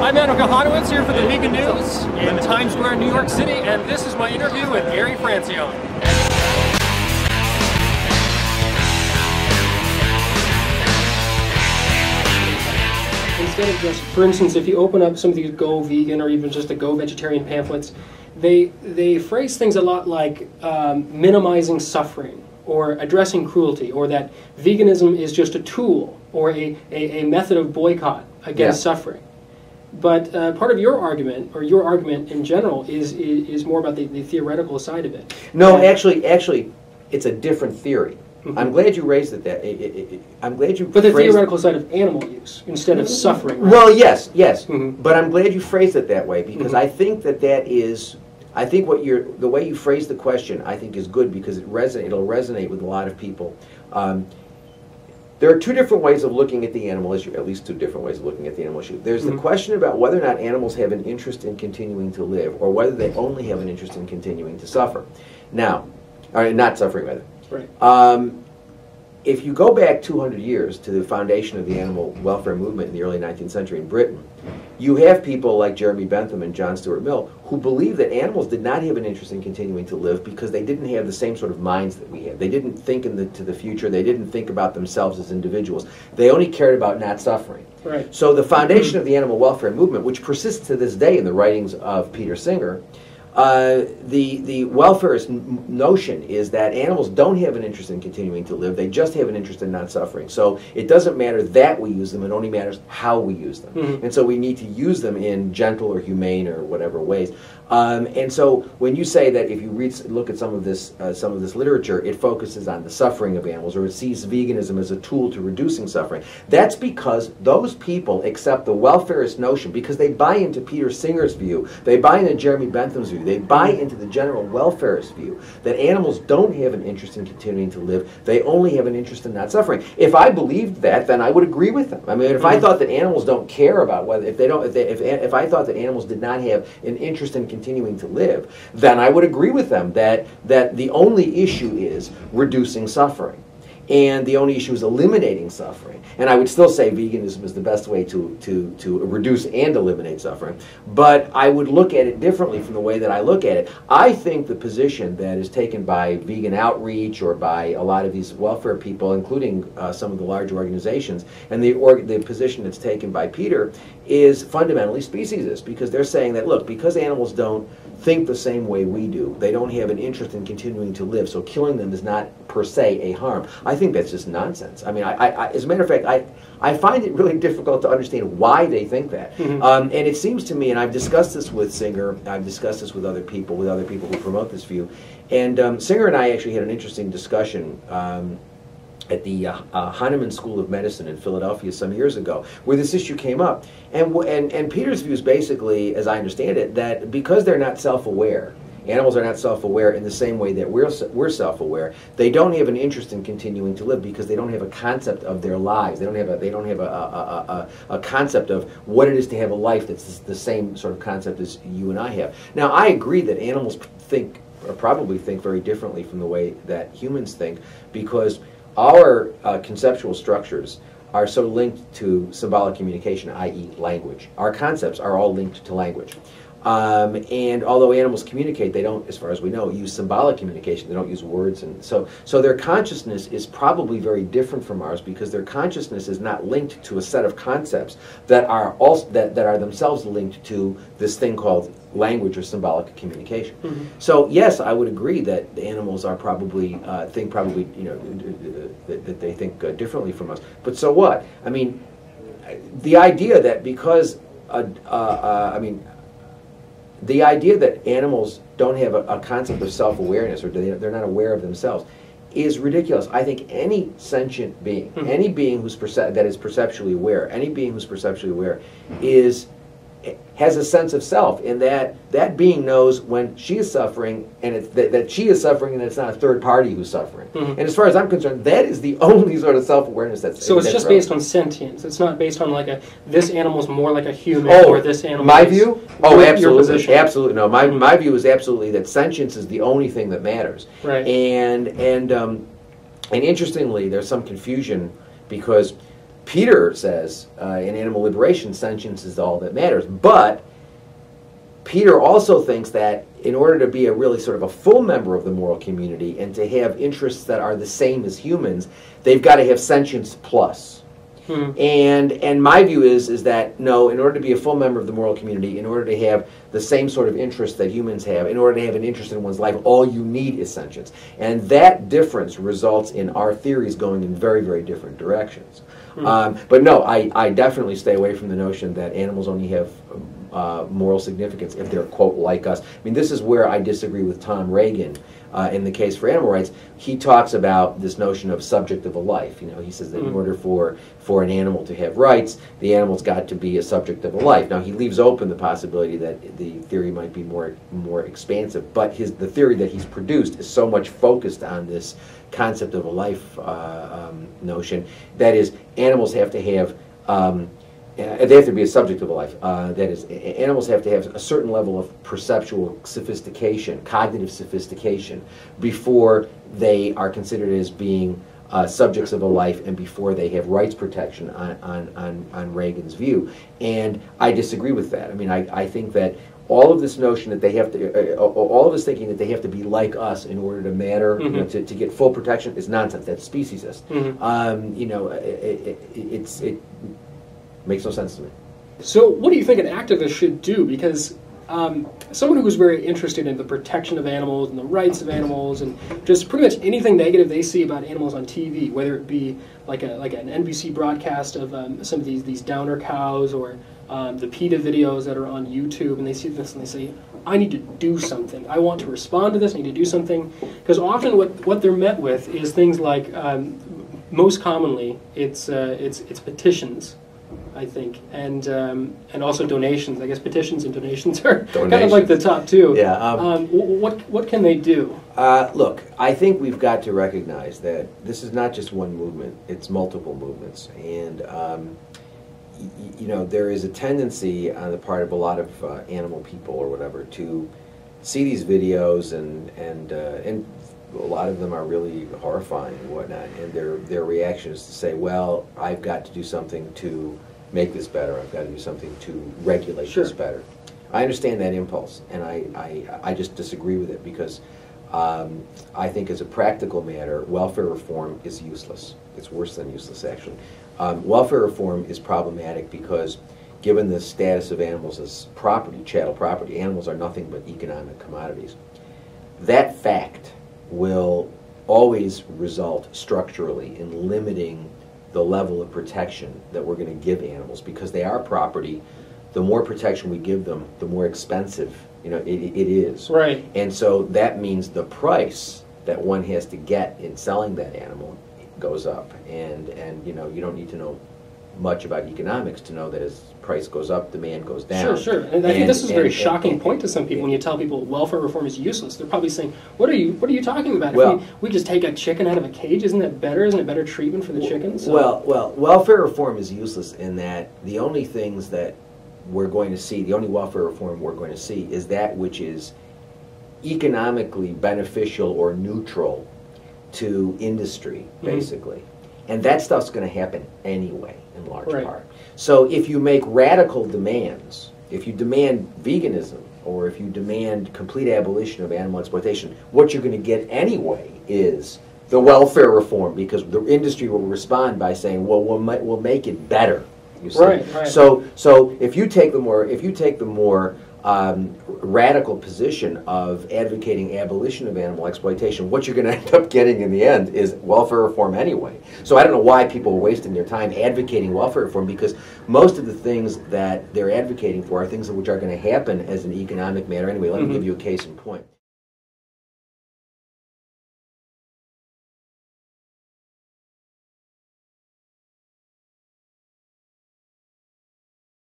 I'm Adam Kahanowitz here for the Vegan News in Times Square, New York City, and this is my interview with Gary Francione. Instead of just, for instance, if you open up some of these Go Vegan or even just the Go Vegetarian pamphlets, they phrase things a lot like minimizing suffering or addressing cruelty, or that veganism is just a tool or a method of boycott against suffering. But part of your argument, or your argument in general, is more about the theoretical side of it. No, actually, it's a different theory. Mm-hmm. I'm glad you raised it. I'm glad you. But the theoretical side of animal use instead of suffering. Right? Well, yes. Mm-hmm. But I'm glad you phrased it that way, because I think that is. I think the way you phrase the question, I think, is good, because it'll resonate with a lot of people. There are two different ways of looking at the animal issue, at least two different ways of looking at the animal issue. There's the question about whether or not animals have an interest in continuing to live, or whether they only have an interest in continuing to suffer. Now, or not suffering, rather. Right. If you go back 200 years to the foundation of the animal welfare movement in the early 19th century in Britain, you have people like Jeremy Bentham and John Stuart Mill who believed that animals did not have an interest in continuing to live because they didn't have the same sort of minds that we have. They didn't think to the future. They didn't think about themselves as individuals. They only cared about not suffering. Right. So the foundation of the animal welfare movement, which persists to this day in the writings of Peter Singer, the welfarist notion is that animals don't have an interest in continuing to live. They just have an interest in not suffering. So it doesn't matter that we use them. It only matters how we use them. And so we need to use them in gentle or humane or whatever ways. And so when you say that if you look at some of this literature, it focuses on the suffering of animals, or it sees veganism as a tool to reducing suffering, that's because those people accept the welfarist notion because they buy into Peter Singer's view, they buy into Jeremy Bentham's view, they buy into the general welfarist view that animals don't have an interest in continuing to live, they only have an interest in not suffering. If I believed that, then I would agree with them. I mean, if I thought that animals don't care about whether, if I thought that animals did not have an interest in continuing to live, then I would agree with them that the only issue is reducing suffering. And the only issue is eliminating suffering. And I would still say veganism is the best way to reduce and eliminate suffering. But I would look at it differently from the way that I look at it. I think the position that is taken by Vegan Outreach or by a lot of these welfare people, including some of the large organizations, and the position that's taken by Peter is fundamentally speciesist, because they're saying that, look, because animals don't think the same way we do, they don't have an interest in continuing to live, so killing them is not per se a harm. I think that's just nonsense. I mean, as a matter of fact, I find it really difficult to understand why they think that. And it seems to me, and I've discussed this with Singer, I've discussed this with other people who promote this view, and Singer and I actually had an interesting discussion at the Hahnemann School of Medicine in Philadelphia some years ago, where this issue came up. And Peter's view is basically, as I understand it, that because they're not self-aware, animals are not self-aware in the same way that we're self-aware, they don't have an interest in continuing to live because they don't have a concept of their lives. They don't have a concept of what it is to have a life that's the same sort of concept as you and I have. Now, I agree that animals think, or probably think, very differently from the way that humans think, because our conceptual structures are so linked to symbolic communication, i.e. language. Our concepts are all linked to language. And although animals communicate, they don't, as far as we know, use symbolic communication. They don't use words, and so their consciousness is probably very different from ours, because their consciousness is not linked to a set of concepts that are also that are themselves linked to this thing called language or symbolic communication. So yes, I would agree that the animals are probably that they think differently from us. But so what? I mean, the idea that because the idea that animals don't have a concept of self-awareness, or they're not aware of themselves, is ridiculous. I think any sentient being, any being that is perceptually aware, any being who's perceptually aware has a sense of self, in that being knows when she is suffering, and that she is suffering, and it's not a third party who's suffering. And as far as I'm concerned, that is the only sort of self-awareness that's so it's just based on sentience. It's not based on like this animal's more like a human, or this animal. My view? Oh, absolutely, absolutely. No, my view is absolutely that sentience is the only thing that matters. Right. And interestingly, there's some confusion, because Peter says in Animal Liberation, sentience is all that matters. But Peter also thinks that in order to be a really sort of a full member of the moral community and to have interests that are the same as humans, they've got to have sentience plus. And my view is that no, in order to be a full member of the moral community, in order to have the same sort of interests that humans have, in order to have an interest in one's life, all you need is sentience. And that difference results in our theories going in very, very different directions. But no, I definitely stay away from the notion that animals only have moral significance if they're, quote, like us. I mean, this is where I disagree with Tom Reagan in the case for animal rights. He talks about this notion of subject of a life. You know, he says that in order for an animal to have rights, the animal's got to be a subject of a life. Now, he leaves open the possibility that the theory might be more expansive, but the theory that he's produced is so much focused on this concept of a life notion. That is, animals have to have they have to be a subject of a life. That is, animals have to have a certain level of perceptual sophistication, cognitive sophistication, before they are considered as being subjects of a life and before they have rights protection on Reagan's view. And I disagree with that. I mean, I think that all of this notion that they have to, all of this thinking that they have to be like us in order to matter, you know, to get full protection is nonsense. That's speciesist. You know, it makes no sense to me. So what do you think an activist should do? Because someone who is very interested in the protection of animals and the rights of animals and just pretty much anything negative they see about animals on TV, whether it be like an NBC broadcast of some of these downer cows or the PETA videos that are on YouTube, and they see this and they say, I need to do something. I want to respond to this. I need to do something. Because often what they're met with is things like, most commonly, it's petitions, I think, and also donations. I guess petitions and donations are kind of like the top two. Yeah. What can they do? Look, I think we've got to recognize that this is not just one movement; it's multiple movements, and you know, there is a tendency on the part of a lot of animal people or whatever to see these videos and a lot of them are really horrifying and whatnot, and their reaction is to say, well, I've got to do something to make this better. I've got to do something to regulate this better. I understand that impulse, and I just disagree with it because I think as a practical matter, welfare reform is useless. It's worse than useless, actually. Welfare reform is problematic because given the status of animals as property, chattel property, animals are nothing but economic commodities. That fact will always result structurally in limiting the level of protection that we're going to give animals because they are property. The more protection we give them, the more expensive, you know, it is. Right. And so that means the price that one has to get in selling that animal goes up. And you know, you don't need to know much about economics to know that as price goes up, demand goes down. Sure. And I think this is a very shocking point to some people when you tell people welfare reform is useless. They're probably saying, "What are you talking about? Well, if we just take a chicken out of a cage, isn't that better? Isn't it better treatment for the chickens?" So, well, welfare reform is useless in that the only things that we're going to see, the only welfare reform we're going to see is that which is economically beneficial or neutral to industry, basically. And that stuff's going to happen anyway, in large part. So if you make radical demands, if you demand veganism, or if you demand complete abolition of animal exploitation, what you're going to get anyway is the welfare reform, because the industry will respond by saying, well, we'll make it better. You see? Right. So if you take the more radical position of advocating abolition of animal exploitation, what you're going to end up getting in the end is welfare reform anyway. So I don't know why people are wasting their time advocating welfare reform, because most of the things that they're advocating for are things which are going to happen as an economic matter anyway. Let me give you a case in point.